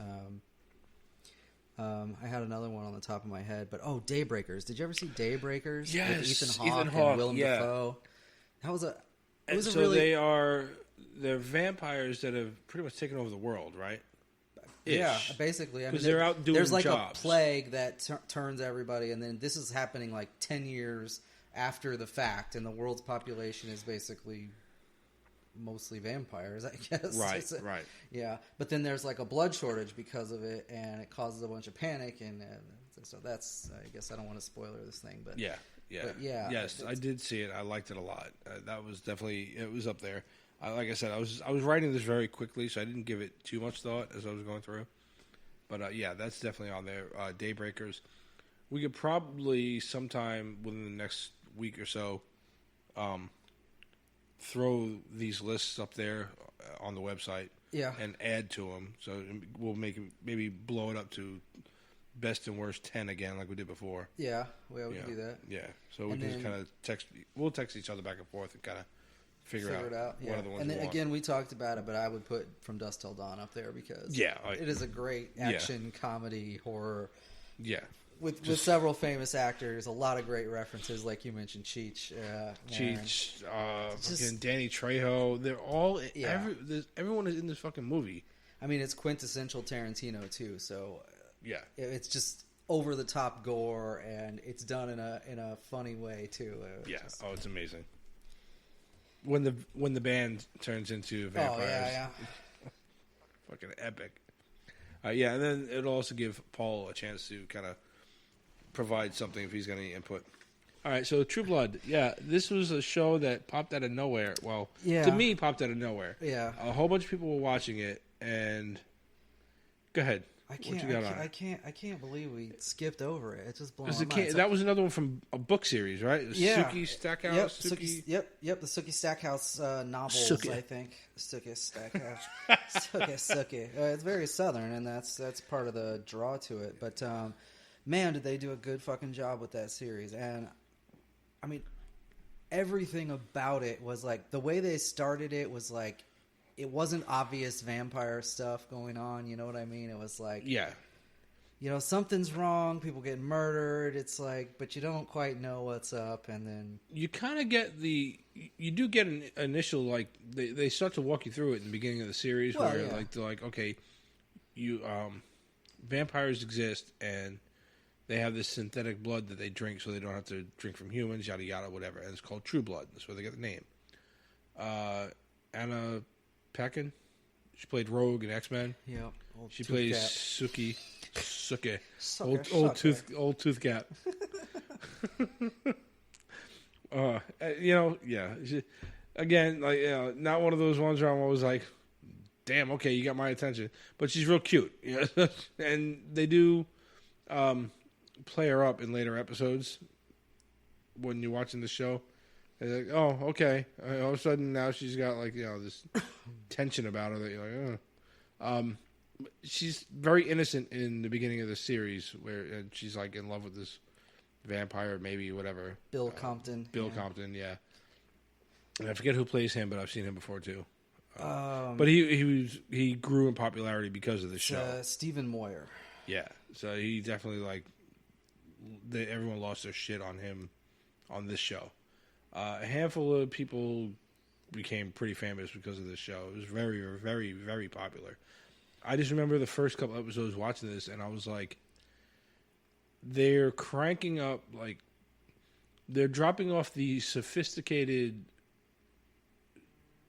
I had another one on the top of my head, but Daybreakers. Did you ever see Daybreakers? Yes, with Ethan Hawke and Willem Dafoe. That was they're vampires that have pretty much taken over the world, right? Yeah, basically. Because they're out doing there's like jobs. A plague that turns everybody, and then this is happening like 10 years after the fact, and the world's population is basically mostly vampires, I guess. Right. Yeah, but then there's like a blood shortage because of it, and it causes a bunch of panic, and so that's, I guess I don't want to spoiler this thing, but... Yeah. But yeah. Yes, I did see it. I liked it a lot. That was definitely, it was up there. Like I said, I was writing this very quickly, so I didn't give it too much thought as I was going through. But yeah, that's definitely on there. Daybreakers. We could probably sometime within the next week or so throw these lists up there on the website. Yeah. And add to them. So we'll maybe blow it up to best and worst 10 again like we did before. Yeah, we can do that. Yeah. So we just kind of we'll text each other back and forth and kind of figure it out. Yeah. What are the ones and then we want. again, we talked about it, but I would put From Dusk Till Dawn up there because it is a great action comedy horror. Yeah. With several famous actors, a lot of great references, like you mentioned, Cheech. Fucking Danny Trejo. They're all everyone is in this fucking movie. I mean, it's quintessential Tarantino too. So it's just over the top gore, and it's done in a funny way too. It's amazing. When the band turns into vampires, fucking epic. And then it'll also give Paul a chance to kind of provide something if he's got any input. All right, so True Blood. Yeah, this was a show that popped out of nowhere. Well, to me, popped out of nowhere. Yeah, a whole bunch of people were watching it, and go ahead. I can't believe we skipped over it. It just blown my mind. That was another one from a book series, right? Sookie Stackhouse. Yep, the Sookie Stackhouse novels. Sookie. I think Sookie Stackhouse. Sookie. It's very southern, and that's part of the draw to it. But man, did they do a good fucking job with that series? And I mean, everything about it was like the way they started it was like. It wasn't obvious vampire stuff going on, you know what I mean? It was like... Yeah. something's wrong. People get murdered. It's like, but you don't quite know what's up. And then you kind of get you do get an initial, like, they start to walk you through it in the beginning of the series where they're like, okay, vampires exist and they have this synthetic blood that they drink so they don't have to drink from humans, yada yada, whatever. And it's called True Blood. That's where they get the name. Anna Paquin, she played Rogue in X-Men. Yeah, she plays Suki, old tooth cat. Again, like, not one of those ones where I'm always like, damn, okay, you got my attention. But she's real cute, and they do play her up in later episodes when you're watching the show. They're like, oh, okay. All of a sudden now she's got, like, this tension about her that you're like, she's very innocent in the beginning of the series where she's like in love with this vampire, maybe, whatever. Bill Compton. Compton, yeah. And I forget who plays him, but I've seen him before too. But he grew in popularity because of the show. Stephen Moyer. Yeah, so he definitely, like, everyone lost their shit on him on this show. A handful of people became pretty famous because of this show. It was very, very, very popular. I just remember the first couple episodes watching this, and I was like, they're cranking up, like, they're dropping off the sophisticated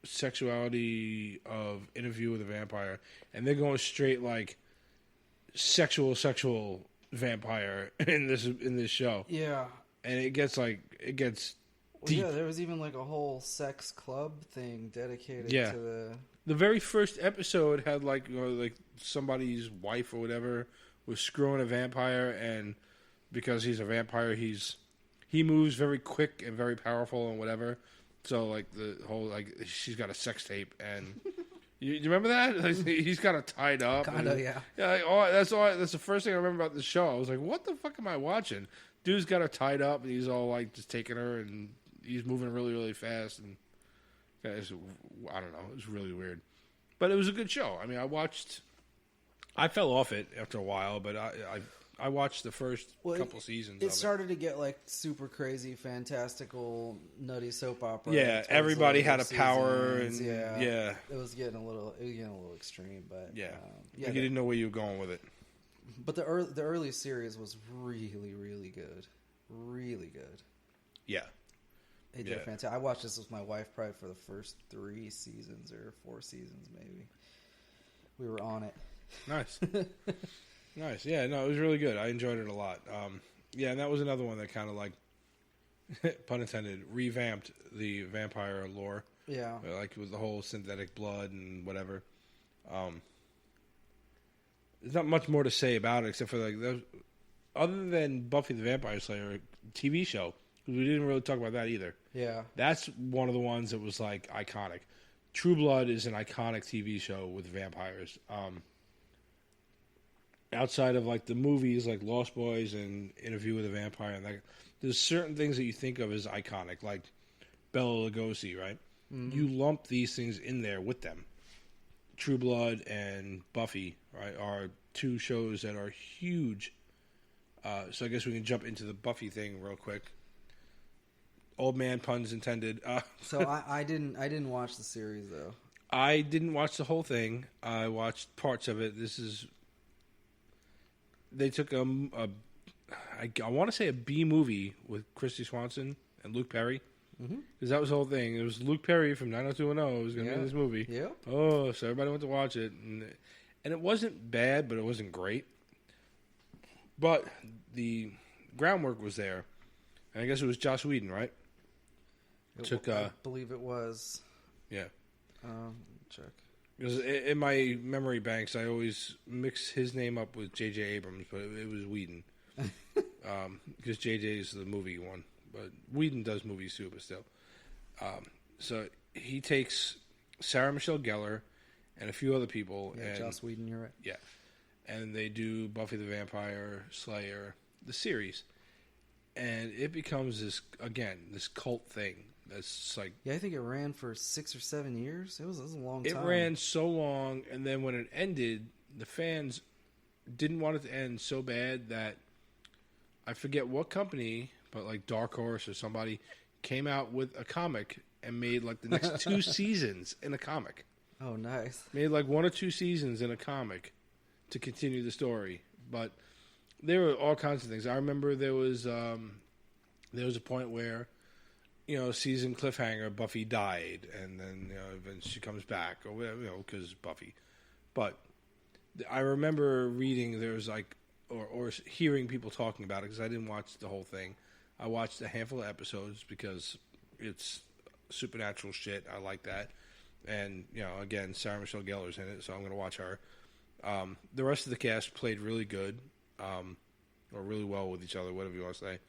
sexuality of Interview with a Vampire, and they're going straight, like, sexual vampire in this show. Yeah. And it gets deep. Yeah, there was even, like, a whole sex club thing dedicated to the very first episode had, like, like somebody's wife or whatever was screwing a vampire, and because he's a vampire, he moves very quick and very powerful and whatever. So, like, the whole, like, she's got a sex tape, and you remember that? Like, he's got her tied up. Kind of, yeah. Yeah, like, that's the first thing I remember about the show. I was like, what the fuck am I watching? Dude's got her tied up, and he's all, like, just taking her, and he's moving really, really fast, and I don't know. It was really weird. But it was a good show. I mean, I fell off it after a while, but I watched the first couple seasons. It started to get, like, super crazy, fantastical, nutty soap opera. Yeah, everybody had a power, and yeah, it was getting a little extreme, but you didn't know where you were going with it. But the early series was really, really good, really good. Yeah, they did fantastic. I watched this with my wife probably for the first 3 seasons or 4 seasons, maybe. We were on it. Nice. Nice. Yeah, no, it was really good. I enjoyed it a lot. And that was another one that kind of, like, pun intended, revamped the vampire lore. Yeah. Like, with the whole synthetic blood and whatever. There's not much more to say about it except for, like, other than Buffy the Vampire Slayer TV show, because we didn't really talk about that either. Yeah. That's one of the ones that was, like, iconic. True Blood is an iconic TV show with vampires. Outside of, like, the movies like Lost Boys and Interview with a Vampire, and, like, there's certain things that you think of as iconic, like Bela Lugosi, right? Mm-hmm. You lump these things in there with them. True Blood and Buffy, right, are 2 shows that are huge. So I guess we can jump into the Buffy thing real quick. Old man puns intended. So I didn't watch the series though. I didn't watch the whole thing. I watched parts of it. They took I want to say a B movie with Christy Swanson and Luke Perry. Because that was the whole thing. It was Luke Perry from 90210 was going to be in this movie. Yeah. Oh, so everybody went to watch it. And it wasn't bad, but it wasn't great. But the groundwork was there. And I guess it was Joss Whedon, right? I believe it was. Yeah. Check. Because in my memory banks, I always mix his name up with J.J. Abrams, but it was Whedon. Because J.J. is the movie one. But Whedon does movies too, but still. So he takes Sarah Michelle Gellar and a few other people. Yeah, Joss Whedon, you're right. Yeah. And they do Buffy the Vampire Slayer, the series. And it becomes this cult thing. That's like... Yeah, I think it ran for 6 or 7 years. It was a long time. It ran so long, and then when it ended, the fans didn't want it to end so bad that I forget what company, but like Dark Horse or somebody came out with a comic and made like the next 2 seasons in a comic. Oh, nice. Made like 1 or 2 seasons in a comic to continue the story. But there were all kinds of things. I remember there was a point where, season cliffhanger, Buffy died, and then then she comes back, or whatever, because Buffy. But I remember reading there was like, or hearing people talking about it, because I didn't watch the whole thing. I watched a handful of episodes because it's supernatural shit. I like that. And, again, Sarah Michelle Gellar's in it, so I'm going to watch her. The rest of the cast played really good, or really well with each other, whatever you want to say.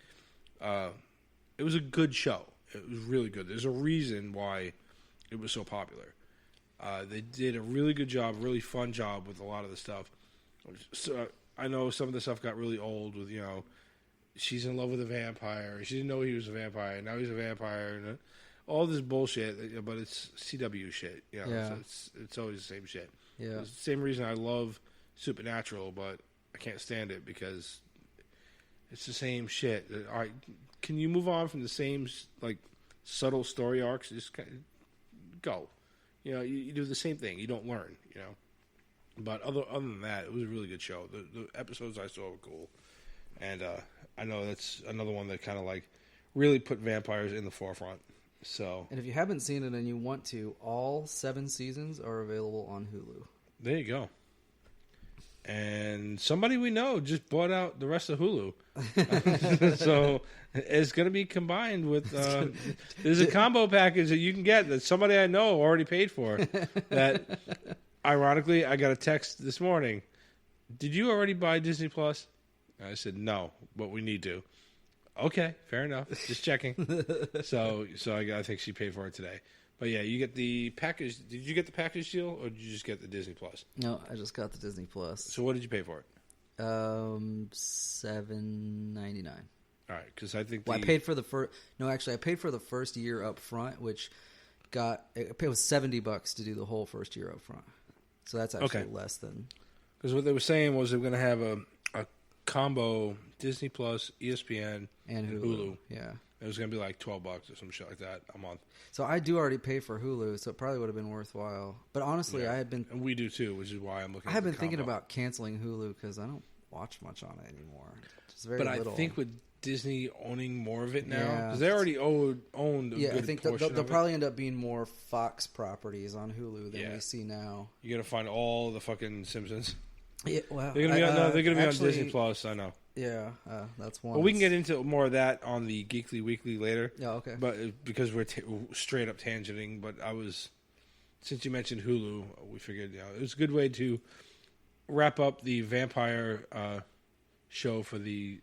It was a good show. It was really good. There's a reason why it was so popular. They did a really good job, really fun job with a lot of the stuff. So I know some of the stuff got really old with, she's in love with a vampire. She didn't know he was a vampire. Now he's a vampire. And all this bullshit, but it's CW shit. Yeah. So it's always the same shit. Yeah. It's the same reason I love Supernatural, but I can't stand it because it's the same shit. All right, can you move on from the same like subtle story arcs? Just kind of go. You do the same thing. You don't learn. But other than that, it was a really good show. The episodes I saw were cool, and I know that's another one that kind of like really put vampires in the forefront. So, and if you haven't seen it and you want to, all 7 seasons are available on Hulu. There you go. And somebody we know just bought out the rest of Hulu. So it's going to be combined with... there's a combo package that you can get that somebody I know already paid for. That, ironically, I got a text this morning. Did you already buy Disney Plus? I said, no, but we need to. Okay, fair enough. Just checking. So I think she paid for it today. But yeah, you get the package. Did you get the package deal, or did you just get the Disney Plus? No, I just got the Disney Plus. So what did you pay for it? $7.99. All right, because I think I paid for the first. No, actually, I paid for the first year up front, which it was $70 to do the whole first year up front. So that's actually less than. Because what they were saying was they were going to have a combo Disney Plus, ESPN, and Hulu. Yeah. It was going to be like $12 or some shit like that a month. So I do already pay for Hulu, so it probably would have been worthwhile. But honestly, I had been... And we do too, which is why I'm looking at I have the been thinking combo. about canceling Hulu because I don't watch much on it anymore. Just very but little. I think with Disney owning more of it now, Yeah. because they already owned a good I think portion they'll of probably end up being more Fox properties on Hulu than we see now. You're going to find all the fucking Simpsons. Yeah, well, They're going to be on Disney Plus, I know. Yeah, that's one. Well, we can get into more of that on the Geekly Weekly later. Yeah, okay. But because we're straight up tangenting, but since you mentioned Hulu, we figured it was a good way to wrap up the vampire show for the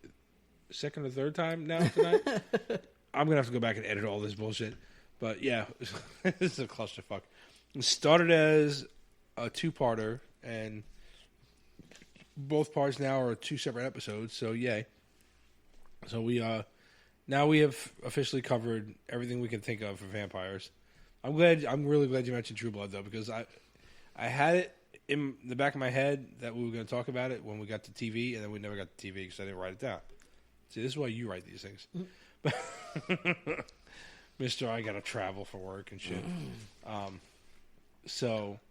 second or third time now tonight. I'm going to have to go back and edit all this bullshit. But yeah, this is a clusterfuck. It started as a 2-parter, and both parts now are 2 separate episodes, so yay. So we now we have officially covered everything we can think of for vampires. I'm really glad you mentioned True Blood though, because I had it in the back of my head that we were going to talk about it when we got to TV, and then we never got to TV because I didn't write it down. See, this is why you write these things. Mister, I got to travel for work and shit. So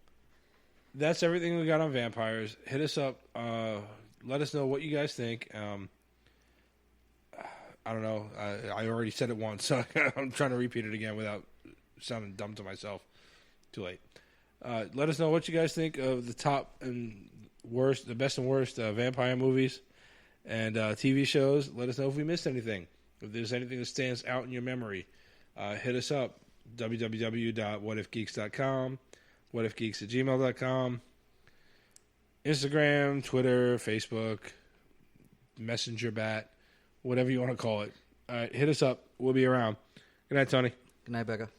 that's everything we got on vampires. Hit us up. Let us know what you guys think. I don't know. I already said it once, so I'm trying to repeat it again without sounding dumb to myself. Too late. Let us know what you guys think of the top and worst, the best and worst vampire movies and TV shows. Let us know if we missed anything. If there's anything that stands out in your memory, hit us up. www.whatifgeeks.com, whatifgeeks@gmail.com, Instagram, Twitter, Facebook, Messenger Bat, whatever you want to call it. All right, hit us up. We'll be around. Good night, Tony. Good night, Becca.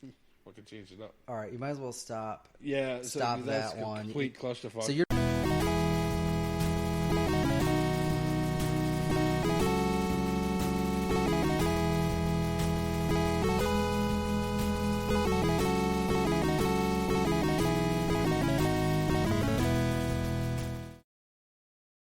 We can change it up. All right, you might as well stop. Yeah, Stop that's that one. Complete clusterfuck. So you're